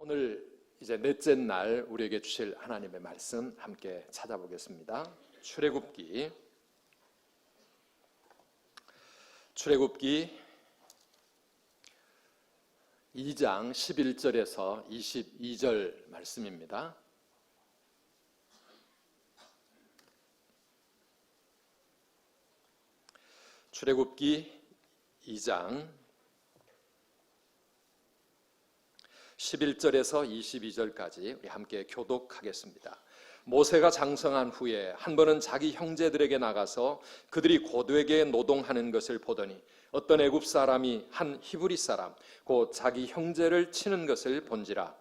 오늘 이제 넷째 날 우리에게 주실 하나님의 말씀 함께 찾아보겠습니다. 출애굽기 2장 11절에서 22절 말씀입니다. 출애굽기 2장 11절에서 22절까지 우리 함께 교독하겠습니다. 모세가 장성한 후에 한 번은 자기 형제들에게 나가서 그들이 고되게 노동하는 것을 보더니 어떤 애굽 사람이 한 히브리 사람 곧 자기 형제를 치는 것을 본지라.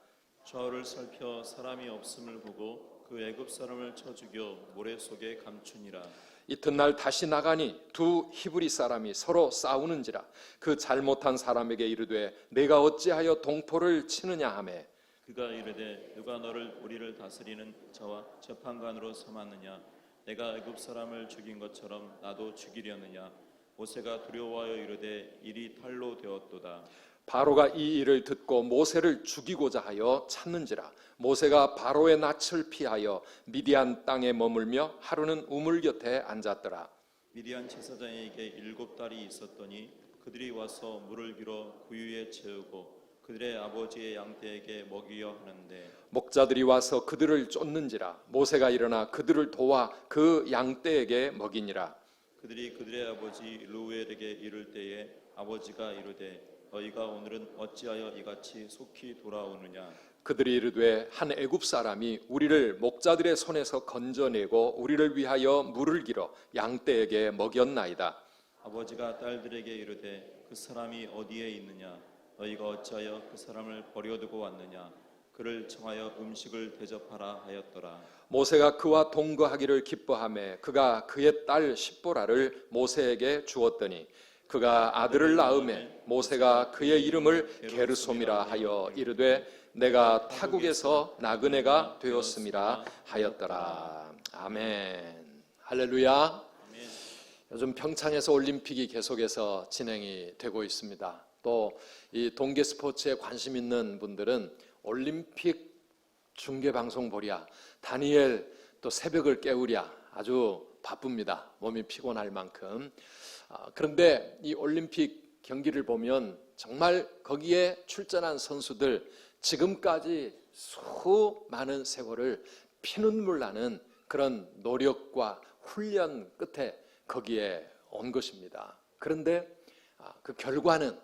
좌우를 살펴 사람이 없음을 보고 그 애굽 사람을 쳐 죽여 모래 속에 감추니라. 이튿날 다시 나가니 두 히브리 사람이 서로 싸우는지라. 그 잘못한 사람에게 이르되 내가 어찌하여 동포를 치느냐 하매 그가 이르되 누가 너를 우리를 다스리는 자와 재판관으로 삼았느냐. 내가 애굽 사람을 죽인 것처럼 나도 죽이려느냐. 모세가 두려워하여 이르되 일이 탈로 되었도다. 바로가 이 일을 듣고 모세를 죽이고자 하여 찾는지라. 모세가 바로의 낯을 피하여 미디안 땅에 머물며 하루는 우물 곁에 앉았더라. 미디안 제사장에게 7딸이 있었더니 그들이 와서 물을 길어 구유에 채우고 그들의 아버지의 양떼에게 먹이려 하는데 목자들이 와서 그들을 쫓는지라. 모세가 일어나 그들을 도와 그 양떼에게 먹이니라. 그들이 그들의 아버지 루엘에게 이를 때에 아버지가 이르되 너희가 오늘은 어찌하여 이같이 속히 돌아오느냐. 그들이 이르되 한 애굽 사람이 우리를 목자들의 손에서 건져내고 우리를 위하여 물을 길어 양떼에게 먹였나이다. 아버지가 딸들에게 이르되 그 사람이 어디에 있느냐. 너희가 어찌하여 그 사람을 버려두고 왔느냐. 그를 청하여 음식을 대접하라 하였더라. 모세가 그와 동거하기를 기뻐하며 그가 그의 딸 십보라를 모세에게 주었더니 그가 아들을 낳음에 모세가 그의 이름을 게르솜이라 하여 이르되 내가 타국에서 나그네가 되었음이라 하였더라. 아멘. 할렐루야. 요즘 평창에서 올림픽이 계속해서 진행이 되고 있습니다. 또 이 동계 스포츠에 관심 있는 분들은 올림픽 중계 방송 보랴, 다니엘 또 새벽을 깨우랴 아주 바쁩니다. 몸이 피곤할 만큼. 그런데 이 올림픽 경기를 보면 정말 거기에 출전한 선수들 지금까지 수많은 세월을 피눈물 나는 그런 노력과 훈련 끝에 거기에 온 것입니다. 그런데 그 결과는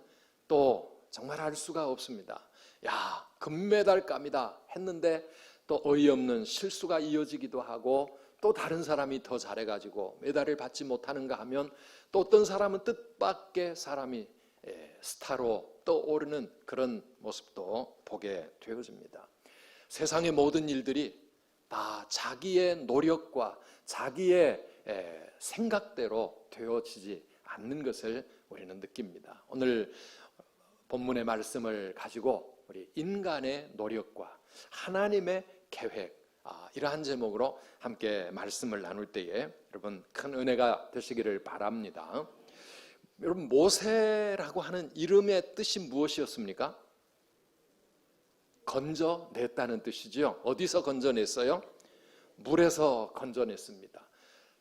또 정말 알 수가 없습니다. 야, 금메달감이다 했는데 또 어이없는 실수가 이어지기도 하고 또 다른 사람이 더 잘해가지고 메달을 받지 못하는가 하면 또 어떤 사람은 뜻밖의 사람이 스타로 떠오르는 그런 모습도 보게 되어집니다. 세상의 모든 일들이 다 자기의 노력과 자기의 생각대로 되어지지 않는 것을 우리는 느낍니다. 오늘 본문의 말씀을 가지고 우리 인간의 노력과 하나님의 계획 이러한 제목으로 함께 말씀을 나눌 때에 여러분 큰 은혜가 되시기를 바랍니다. 여러분 모세라고 하는 이름의 뜻이 무엇이었습니까? 건져냈다는 뜻이죠. 어디서 건져냈어요? 물에서 건져냈습니다.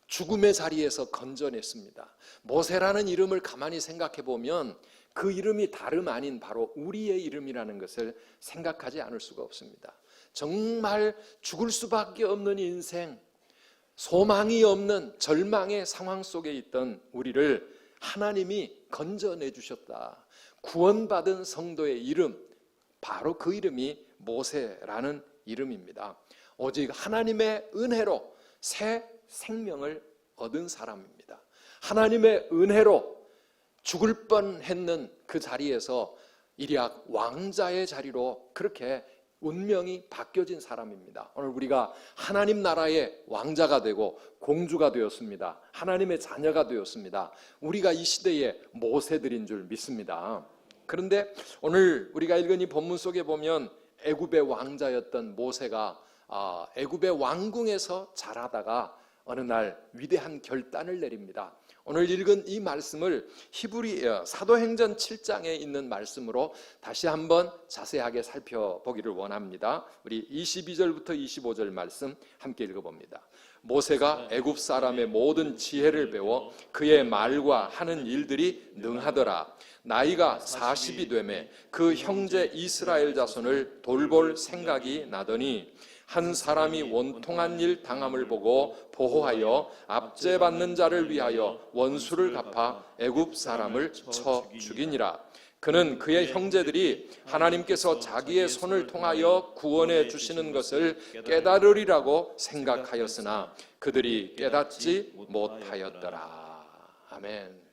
죽음의 자리에서 건져냈습니다. 모세라는 이름을 가만히 생각해 보면 그 이름이 다름 아닌 바로 우리의 이름이라는 것을 생각하지 않을 수가 없습니다. 정말 죽을 수밖에 없는 인생, 소망이 없는 절망의 상황 속에 있던 우리를 하나님이 건져내 주셨다. 구원받은 성도의 이름, 바로 그 이름이 모세라는 이름입니다. 오직 하나님의 은혜로 새 생명을 얻은 사람입니다. 하나님의 은혜로 죽을 뻔했는 그 자리에서 일약 왕자의 자리로 그렇게 운명이 바뀌어진 사람입니다. 오늘 우리가 하나님 나라의 왕자가 되고 공주가 되었습니다. 하나님의 자녀가 되었습니다. 우리가 이 시대의 모세들인 줄 믿습니다. 그런데 오늘 우리가 읽은 이 본문 속에 보면 애굽의 왕자였던 모세가 애굽의 왕궁에서 자라다가 어느 날 위대한 결단을 내립니다. 오늘 읽은 이 말씀을 사도행전 7장에 있는 말씀으로 다시 한번 자세하게 살펴보기를 원합니다. 우리 22절부터 25절 말씀 함께 읽어봅니다. 모세가 애굽 사람의 모든 지혜를 배워 그의 말과 하는 일들이 능하더라. 나이가 40이 되매 그 형제 이스라엘 자손을 돌볼 생각이 나더니 한 사람이 원통한 일 당함을 보고 보호하여 압제받는 자를 위하여 원수를 갚아 애굽 사람을 쳐 죽이니라. 그는 그의 형제들이 하나님께서 자기의 손을 통하여 구원해 주시는 것을 깨달으리라고 생각하였으나 그들이 깨닫지 못하였더라. 아멘.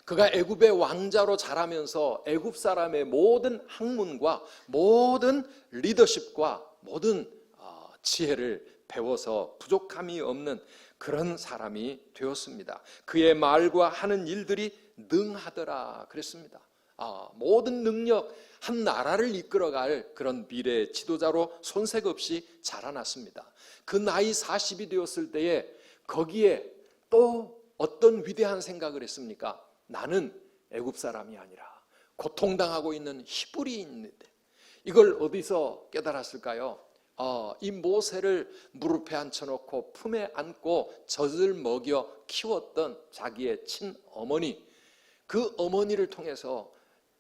그가 애굽의 왕자로 자라면서 애굽 사람의 모든 학문과 모든 리더십과 모든 지혜를 배워서 부족함이 없는 그런 사람이 되었습니다. 그의 말과 하는 일들이 능하더라 그랬습니다. 모든 능력, 한 나라를 이끌어갈 그런 미래의 지도자로 손색 없이 자라났습니다. 그 나이 40이 되었을 때에 거기에 또 어떤 위대한 생각을 했습니까? 나는 애굽 사람이 아니라 고통당하고 있는 히브리인인데, 이걸 어디서 깨달았을까요? 이 모세를 무릎에 앉혀놓고 품에 안고 젖을 먹여 키웠던 자기의 친어머니, 그 어머니를 통해서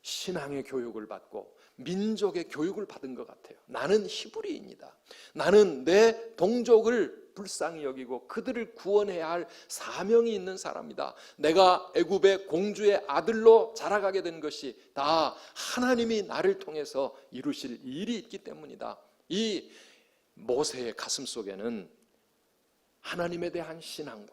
신앙의 교육을 받고 민족의 교육을 받은 것 같아요. 나는 히브리인이다. 나는 내 동족을 불쌍히 여기고 그들을 구원해야 할 사명이 있는 사람이다. 내가 애굽의 공주의 아들로 자라가게 된 것이 다 하나님이 나를 통해서 이루실 일이 있기 때문이다. 이 모세의 가슴 속에는 하나님에 대한 신앙과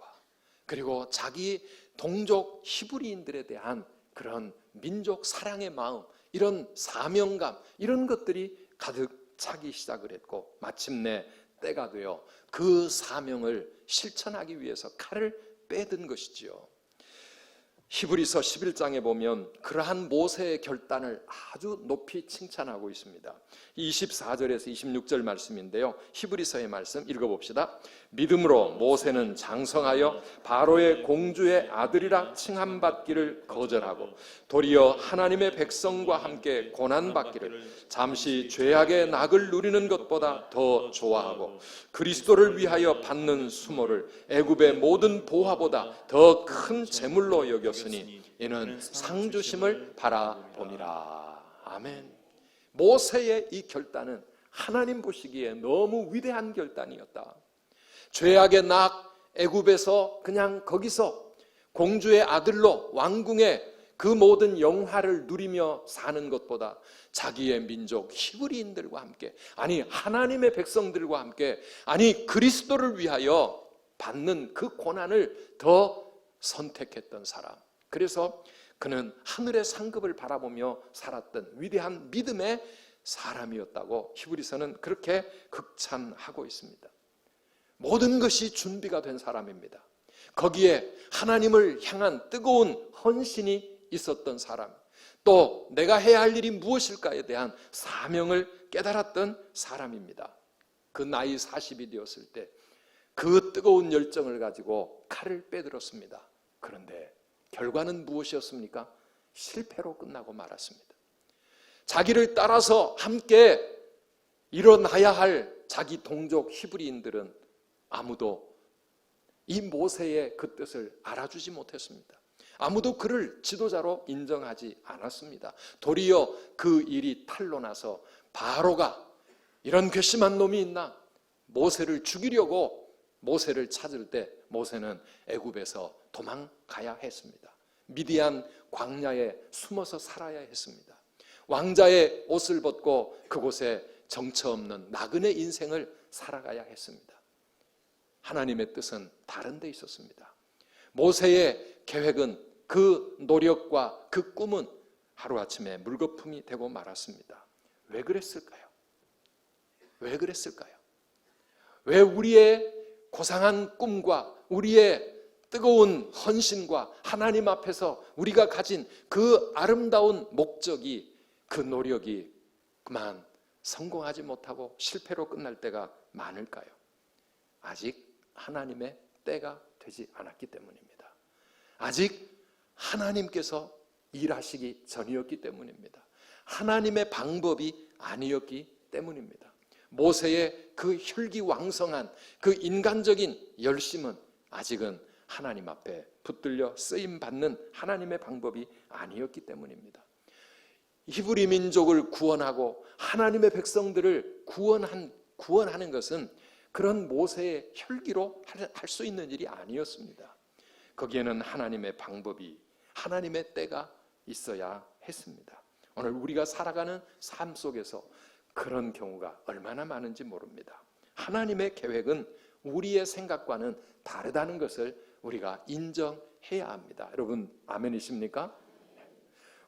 그리고 자기 동족 히브리인들에 대한 그런 민족 사랑의 마음, 이런 사명감, 이런 것들이 가득 차기 시작을 했고 마침내 때가 되어 그 사명을 실천하기 위해서 칼을 빼든 것이지요. 히브리서 11장에 보면 그러한 모세의 결단을 아주 높이 칭찬하고 있습니다. 24절에서 26절 말씀인데요, 히브리서의 말씀 읽어봅시다. 믿음으로 모세는 장성하여 바로의 공주의 아들이라 칭함받기를 거절하고 도리어 하나님의 백성과 함께 고난받기를 잠시 죄악의 낙을 누리는 것보다 더 좋아하고 그리스도를 위하여 받는 수모를 애굽의 모든 보화보다 더 큰 재물로 여겼으니 이는 상주심을 바라봄이라. 아멘. 모세의 이 결단은 하나님 보시기에 너무 위대한 결단이었다. 죄악의 낙 애굽에서 그냥 거기서 공주의 아들로 왕궁의 그 모든 영화를 누리며 사는 것보다 자기의 민족 히브리인들과 함께, 아니 하나님의 백성들과 함께, 아니 그리스도를 위하여 받는 그 고난을 더 선택했던 사람. 그래서 그는 하늘의 상급을 바라보며 살았던 위대한 믿음의 사람이었다고 히브리서는 그렇게 극찬하고 있습니다. 모든 것이 준비가 된 사람입니다. 거기에 하나님을 향한 뜨거운 헌신이 있었던 사람, 또 내가 해야 할 일이 무엇일까에 대한 사명을 깨달았던 사람입니다. 그 나이 40이 되었을 때 그 뜨거운 열정을 가지고 칼을 빼들었습니다. 그런데 결과는 무엇이었습니까? 실패로 끝나고 말았습니다. 자기를 따라서 함께 일어나야 할 자기 동족 히브리인들은 아무도 이 모세의 그 뜻을 알아주지 못했습니다. 아무도 그를 지도자로 인정하지 않았습니다. 도리어 그 일이 탄로나서 바로가 이런 괘씸한 놈이 있나? 모세를 죽이려고 모세를 찾을 때 모세는 애굽에서 도망가야 했습니다. 미디안 광야에 숨어서 살아야 했습니다. 왕자의 옷을 벗고 그곳에 정처 없는 나그네 인생을 살아가야 했습니다. 하나님의 뜻은 다른 데 있었습니다. 모세의 계획은, 그 노력과 그 꿈은 하루아침에 물거품이 되고 말았습니다. 왜 그랬을까요? 왜 그랬을까요? 왜 우리의 고상한 꿈과 우리의 뜨거운 헌신과 하나님 앞에서 우리가 가진 그 아름다운 목적이, 그 노력이 그만 성공하지 못하고 실패로 끝날 때가 많을까요? 아직 하나님의 때가 되지 않았기 때문입니다. 아직 하나님께서 일하시기 전이었기 때문입니다. 하나님의 방법이 아니었기 때문입니다. 모세의 그 혈기왕성한 그 인간적인 열심은 아직은 하나님 앞에 붙들려 쓰임받는 하나님의 방법이 아니었기 때문입니다. 히브리 민족을 구원하고 하나님의 백성들을 구원하는 것은 그런 모세의 혈기로 할 수 있는 일이 아니었습니다. 거기에는 하나님의 방법이, 하나님의 때가 있어야 했습니다. 오늘 우리가 살아가는 삶 속에서 그런 경우가 얼마나 많은지 모릅니다. 하나님의 계획은 우리의 생각과는 다르다는 것을 우리가 인정해야 합니다. 여러분 아멘이십니까?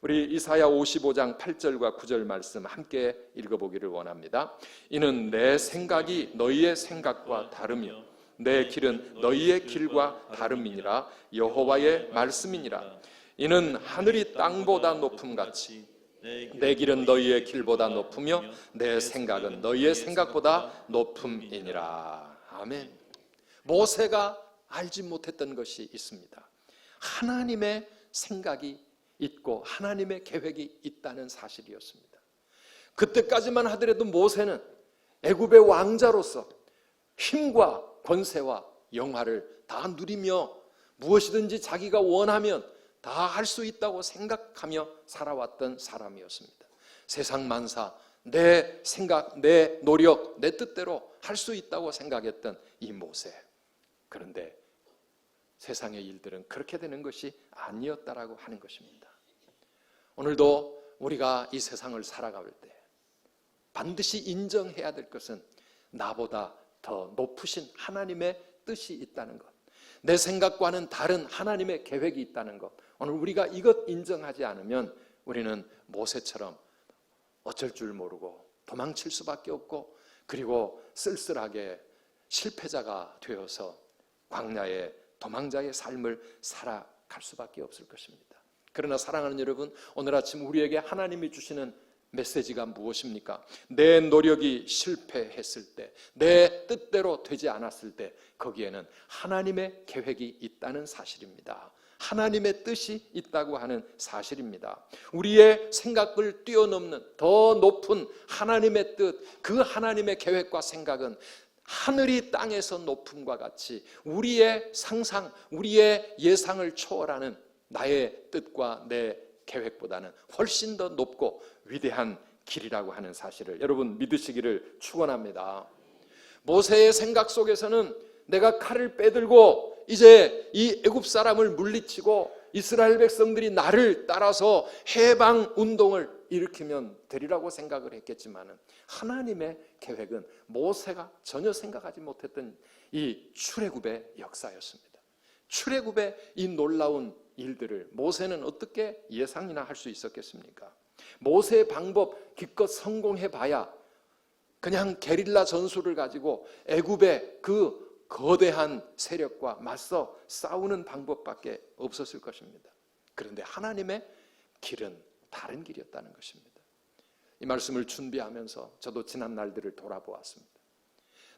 우리 이사야 55장 8절과 9절 말씀 함께 읽어보기를 원합니다. 이는 내 생각이 너희의 생각과 다르며 내 길은 너희의 길과 다름이니라. 여호와의 말씀이니라. 이는 하늘이 땅보다 높음같이 내 길은 너희의 길보다 높으며 내 생각은 너희의 생각보다 높음이니라. 아멘. 모세가 알지 못했던 것이 있습니다. 하나님의 생각이 있고 하나님의 계획이 있다는 사실이었습니다. 그때까지만 하더라도 모세는 애굽의 왕자로서 힘과 권세와 영화를 다 누리며 무엇이든지 자기가 원하면 다 할 수 있다고 생각하며 살아왔던 사람이었습니다. 세상 만사 내 생각, 내 노력, 내 뜻대로 할 수 있다고 생각했던 이 모세. 그런데 세상의 일들은 그렇게 되는 것이 아니었다라고 하는 것입니다. 오늘도 우리가 이 세상을 살아갈 때 반드시 인정해야 될 것은 나보다 더 높으신 하나님의 뜻이 있다는 것, 내 생각과는 다른 하나님의 계획이 있다는 것. 오늘 우리가 이것 인정하지 않으면 우리는 모세처럼 어쩔 줄 모르고 도망칠 수밖에 없고, 그리고 쓸쓸하게 실패자가 되어서 광야의 도망자의 삶을 살아갈 수밖에 없을 것입니다. 그러나 사랑하는 여러분, 오늘 아침 우리에게 하나님이 주시는 메시지가 무엇입니까? 내 노력이 실패했을 때, 내 뜻대로 되지 않았을 때 거기에는 하나님의 계획이 있다는 사실입니다. 하나님의 뜻이 있다고 하는 사실입니다. 우리의 생각을 뛰어넘는 더 높은 하나님의 뜻, 그 하나님의 계획과 생각은 하늘이 땅에서 높음과 같이 우리의 상상, 우리의 예상을 초월하는 나의 뜻과 내 계획보다는 훨씬 더 높고 위대한 길이라고 하는 사실을 여러분 믿으시기를 축원합니다. 모세의 생각 속에서는 내가 칼을 빼들고 이제 이 애굽 사람을 물리치고 이스라엘 백성들이 나를 따라서 해방 운동을 일으키면 되리라고 생각을 했겠지만 하나님의 계획은 모세가 전혀 생각하지 못했던 이 출애굽의 역사였습니다. 출애굽의 이 놀라운 일들을 모세는 어떻게 예상이나 할 수 있었겠습니까? 모세의 방법 기껏 성공해봐야 그냥 게릴라 전술을 가지고 애굽의 그 거대한 세력과 맞서 싸우는 방법밖에 없었을 것입니다. 그런데 하나님의 길은 다른 길이었다는 것입니다. 이 말씀을 준비하면서 저도 지난 날들을 돌아보았습니다.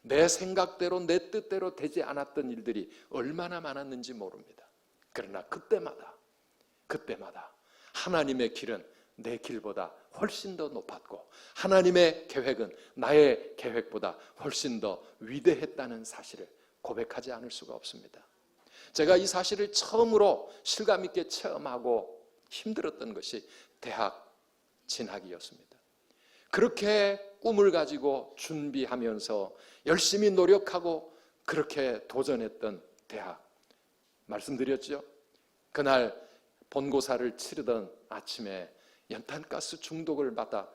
내 생각대로 내 뜻대로 되지 않았던 일들이 얼마나 많았는지 모릅니다. 그러나 그때마다 하나님의 길은 내 길보다 훨씬 더 높았고 하나님의 계획은 나의 계획보다 훨씬 더 위대했다는 사실을 고백하지 않을 수가 없습니다. 제가 이 사실을 처음으로 실감 있게 체험하고 힘들었던 것이 대학 진학이었습니다. 그렇게 꿈을 가지고 준비하면서 열심히 노력하고 그렇게 도전했던 대학, 말씀드렸죠? 그날 본고사를 치르던 아침에 연탄가스 중독을 받아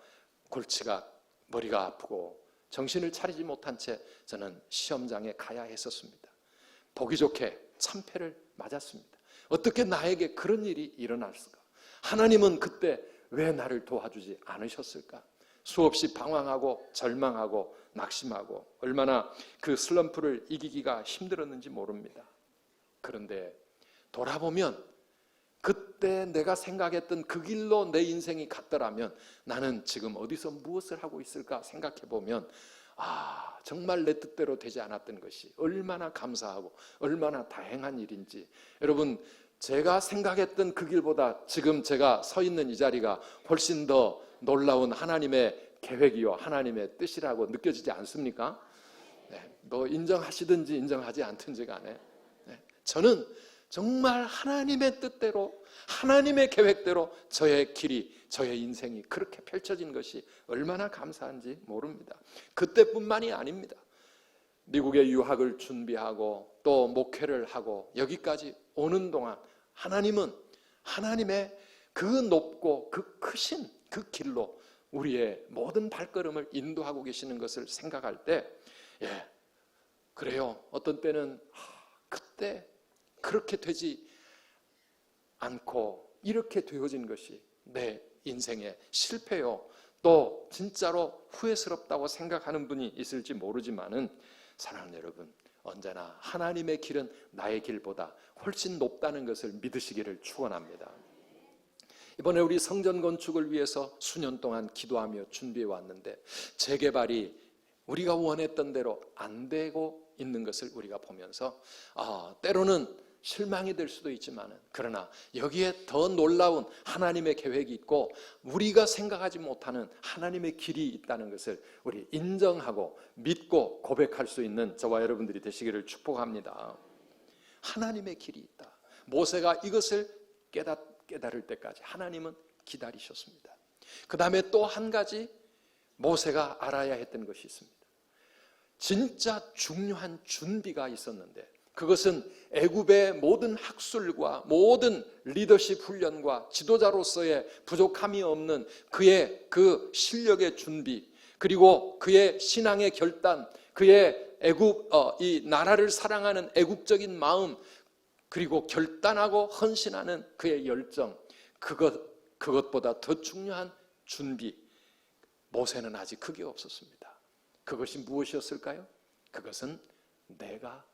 골치가 머리가 아프고 정신을 차리지 못한 채 저는 시험장에 가야 했었습니다. 보기 좋게 참패를 맞았습니다. 어떻게 나에게 그런 일이 일어날 수가? 하나님은 그때 왜 나를 도와주지 않으셨을까? 수없이 방황하고 절망하고 낙심하고 얼마나 그 슬럼프를 이기기가 힘들었는지 모릅니다. 그런데 돌아보면 그때 내가 생각했던 그 길로 내 인생이 갔더라면 나는 지금 어디서 무엇을 하고 있을까 생각해 보면 정말 내 뜻대로 되지 않았던 것이 얼마나 감사하고 얼마나 다행한 일인지. 여러분, 제가 생각했던 그 길보다 지금 제가 서 있는 이 자리가 훨씬 더 놀라운 하나님의 계획이요 하나님의 뜻이라고 느껴지지 않습니까? 네, 뭐 인정하시든지 인정하지 않든지 간에 저는 정말 하나님의 뜻대로 하나님의 계획대로 저의 길이 저의 인생이 그렇게 펼쳐진 것이 얼마나 감사한지 모릅니다. 그때뿐만이 아닙니다. 미국에 유학을 준비하고 또 목회를 하고 여기까지 오는 동안 하나님은 하나님의 그 높고 그 크신 그 길로 우리의 모든 발걸음을 인도하고 계시는 것을 생각할 때 그래요. 어떤 때는 그때 그렇게 되지 않고 이렇게 되어진 것이 내 인생의 실패요. 또 진짜로 후회스럽다고 생각하는 분이 있을지 모르지만은 사랑하는 여러분, 언제나 하나님의 길은 나의 길보다 훨씬 높다는 것을 믿으시기를 축원합니다. 이번에 우리 성전 건축을 위해서 수년 동안 기도하며 준비해 왔는데 재개발이 우리가 원했던 대로 안 되고 있는 것을 우리가 보면서 때로는 실망이 될 수도 있지만 그러나 여기에 더 놀라운 하나님의 계획이 있고 우리가 생각하지 못하는 하나님의 길이 있다는 것을 우리 인정하고 믿고 고백할 수 있는 저와 여러분들이 되시기를 축복합니다. 하나님의 길이 있다. 모세가 이것을 깨달을 때까지 하나님은 기다리셨습니다. 그 다음에 또 한 가지 모세가 알아야 했던 것이 있습니다. 진짜 중요한 준비가 있었는데 그것은 애굽의 모든 학술과 모든 리더십 훈련과 지도자로서의 부족함이 없는 그의 그 실력의 준비, 그리고 그의 신앙의 결단, 그의 이 나라를 사랑하는 애국적인 마음, 그리고 결단하고 헌신하는 그의 열정, 그것보다 더 중요한 준비, 모세는 아직 그게 없었습니다. 그것이 무엇이었을까요? 그것은 내가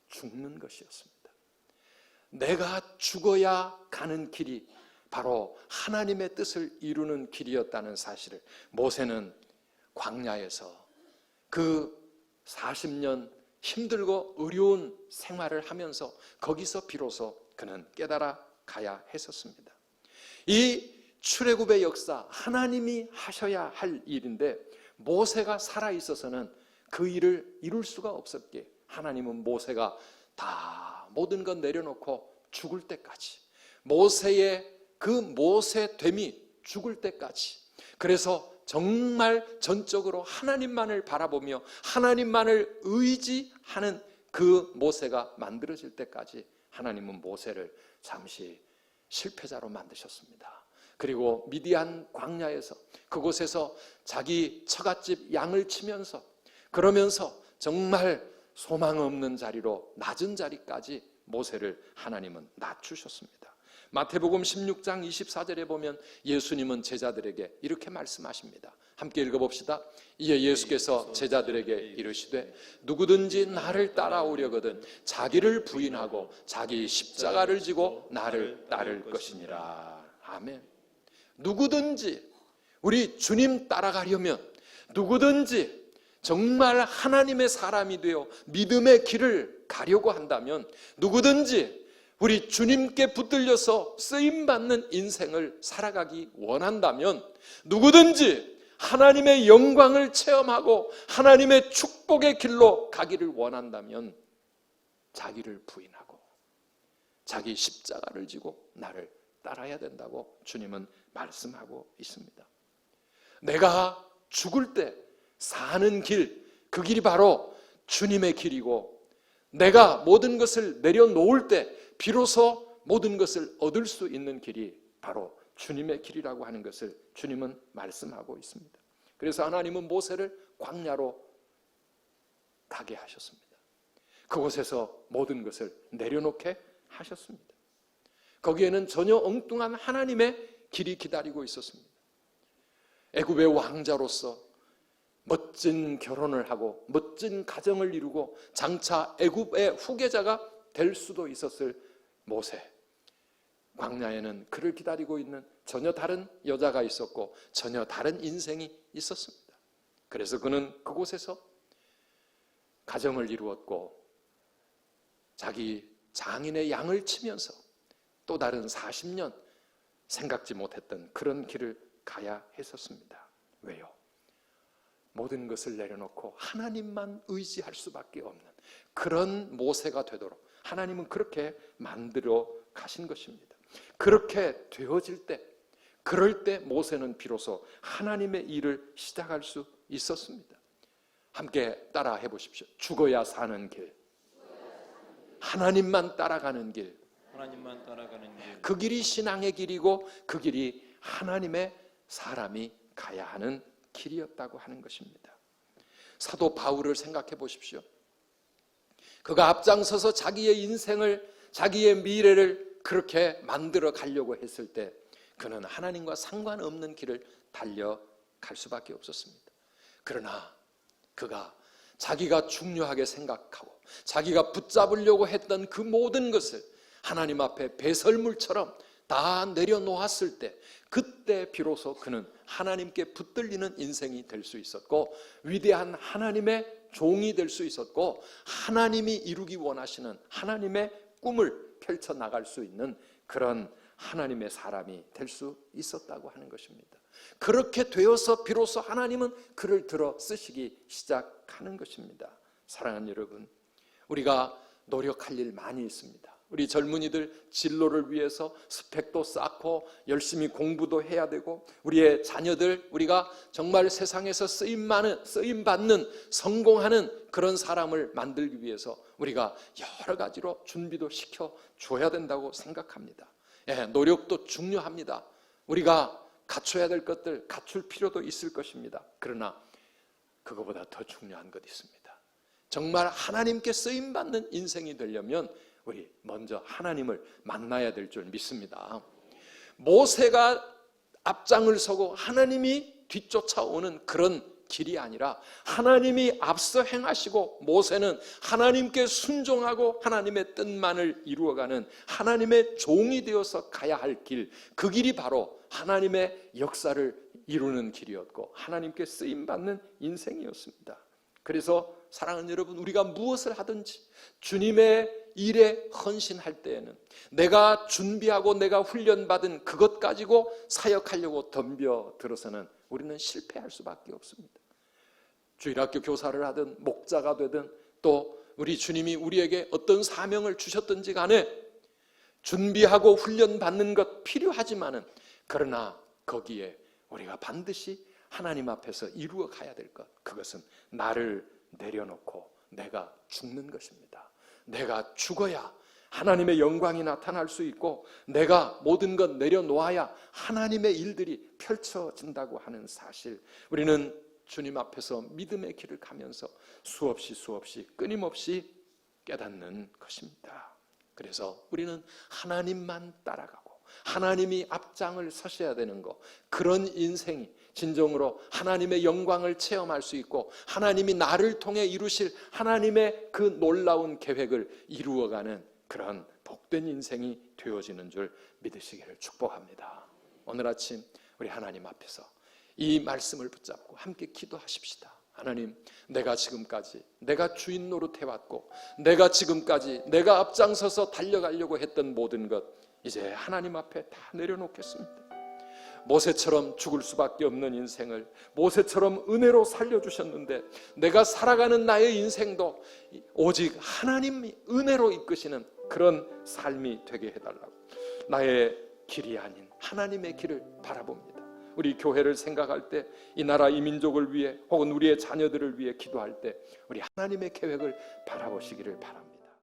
죽는 것이었습니다. 내가 죽어야 가는 길이 바로 하나님의 뜻을 이루는 길이었다는 사실을 모세는 광야에서 그 40년 힘들고 어려운 생활을 하면서 거기서 비로소 그는 깨달아 가야 했었습니다. 이 출애굽의 역사, 하나님이 하셔야 할 일인데 모세가 살아있어서는 그 일을 이룰 수가 없었기에 하나님은 모세가 다 모든 것 내려놓고 죽을 때까지, 모세의 그 모세됨이 죽을 때까지, 그래서 정말 전적으로 하나님만을 바라보며 하나님만을 의지하는 그 모세가 만들어질 때까지 하나님은 모세를 잠시 실패자로 만드셨습니다. 그리고 미디안 광야에서 그곳에서 자기 처갓집 양을 치면서 그러면서 정말 소망 없는 자리로 낮은 자리까지 모세를 하나님은 낮추셨습니다. 마태복음 16장 24절에 보면 예수님은 제자들에게 이렇게 말씀하십니다. 함께 읽어봅시다. 이에 예수께서 제자들에게 이르시되 누구든지 나를 따라오려거든 자기를 부인하고 자기 십자가를 지고 나를 따를 것이니라. 아멘. 누구든지 우리 주님 따라가려면 누구든지 정말 하나님의 사람이 되어 믿음의 길을 가려고 한다면 누구든지 우리 주님께 붙들려서 쓰임받는 인생을 살아가기 원한다면 누구든지 하나님의 영광을 체험하고 하나님의 축복의 길로 가기를 원한다면 자기를 부인하고 자기 십자가를 지고 나를 따라야 된다고 주님은 말씀하고 있습니다. 내가 죽을 때 사는 길, 그 길이 바로 주님의 길이고 내가 모든 것을 내려놓을 때 비로소 모든 것을 얻을 수 있는 길이 바로 주님의 길이라고 하는 것을 주님은 말씀하고 있습니다. 그래서 하나님은 모세를 광야로 가게 하셨습니다. 그곳에서 모든 것을 내려놓게 하셨습니다. 거기에는 전혀 엉뚱한 하나님의 길이 기다리고 있었습니다. 애굽의 왕자로서 멋진 결혼을 하고 멋진 가정을 이루고 장차 애굽의 후계자가 될 수도 있었을 모세. 광야에는 그를 기다리고 있는 전혀 다른 여자가 있었고 전혀 다른 인생이 있었습니다. 그래서 그는 그곳에서 가정을 이루었고 자기 장인의 양을 치면서 또 다른 40년 생각지 못했던 그런 길을 가야 했었습니다. 왜요? 모든 것을 내려놓고 하나님만 의지할 수밖에 없는 그런 모세가 되도록 하나님은 그렇게 만들어 가신 것입니다. 그렇게 되어질 때, 그럴 때 모세는 비로소 하나님의 일을 시작할 수 있었습니다. 함께 따라 해보십시오. 죽어야 사는 길, 하나님만 따라가는 길, 하나님만 따라가는 길, 그 길이 신앙의 길이고 그 길이 하나님의 사람이 가야 하는 길이었다고 하는 것입니다. 사도 바울을 생각해 보십시오. 그가 앞장서서 자기의 인생을, 자기의 미래를 그렇게 만들어 가려고 했을 때 그는 하나님과 상관없는 길을 달려갈 수밖에 없었습니다. 그러나 그가 자기가 중요하게 생각하고 자기가 붙잡으려고 했던 그 모든 것을 하나님 앞에 배설물처럼 다 내려놓았을 때, 그때 비로소 그는 하나님께 붙들리는 인생이 될 수 있었고 위대한 하나님의 종이 될 수 있었고 하나님이 이루기 원하시는 하나님의 꿈을 펼쳐나갈 수 있는 그런 하나님의 사람이 될 수 있었다고 하는 것입니다. 그렇게 되어서 비로소 하나님은 그를 들어 쓰시기 시작하는 것입니다. 사랑하는 여러분, 우리가 노력할 일 많이 있습니다. 우리 젊은이들 진로를 위해서 스펙도 쌓고 열심히 공부도 해야 되고 우리의 자녀들 우리가 정말 세상에서 쓰임받는 성공하는 그런 사람을 만들기 위해서 우리가 여러 가지로 준비도 시켜줘야 된다고 생각합니다. 노력도 중요합니다. 우리가 갖춰야 될 것들 갖출 필요도 있을 것입니다. 그러나 그거보다 더 중요한 것 있습니다. 정말 하나님께 쓰임받는 인생이 되려면 우리 먼저 하나님을 만나야 될 줄 믿습니다. 모세가 앞장을 서고 하나님이 뒤쫓아오는 그런 길이 아니라 하나님이 앞서 행하시고 모세는 하나님께 순종하고 하나님의 뜻만을 이루어가는 하나님의 종이 되어서 가야 할 길, 그 길이 바로 하나님의 역사를 이루는 길이었고 하나님께 쓰임받는 인생이었습니다. 그래서 사랑하는 여러분, 우리가 무엇을 하든지 주님의 일에 헌신할 때에는 내가 준비하고 내가 훈련받은 그것 가지고 사역하려고 덤벼들어서는 우리는 실패할 수밖에 없습니다. 주일학교 교사를 하든 목자가 되든 또 우리 주님이 우리에게 어떤 사명을 주셨든지 간에 준비하고 훈련받는 것 필요하지만은 그러나 거기에 우리가 반드시 하나님 앞에서 이루어 가야 될 것, 그것은 나를 내려놓고 내가 죽는 것입니다. 내가 죽어야 하나님의 영광이 나타날 수 있고 내가 모든 것 내려놓아야 하나님의 일들이 펼쳐진다고 하는 사실, 우리는 주님 앞에서 믿음의 길을 가면서 수없이 끊임없이 깨닫는 것입니다. 그래서 우리는 하나님만 따라가고 하나님이 앞장을 서셔야 되는 것, 그런 인생이 진정으로 하나님의 영광을 체험할 수 있고 하나님이 나를 통해 이루실 하나님의 그 놀라운 계획을 이루어가는 그런 복된 인생이 되어지는 줄 믿으시기를 축복합니다. 오늘 아침 우리 하나님 앞에서 이 말씀을 붙잡고 함께 기도하십시다. 하나님, 내가 지금까지 내가 주인 노릇해왔고 내가 지금까지 내가 앞장서서 달려가려고 했던 모든 것 이제 하나님 앞에 다 내려놓겠습니다. 모세처럼 죽을 수밖에 없는 인생을 모세처럼 은혜로 살려주셨는데 내가 살아가는 나의 인생도 오직 하나님이 은혜로 이끄시는 그런 삶이 되게 해달라고, 나의 길이 아닌 하나님의 길을 바라봅니다. 우리 교회를 생각할 때, 이 나라 이 민족을 위해 혹은 우리의 자녀들을 위해 기도할 때 우리 하나님의 계획을 바라보시기를 바랍니다.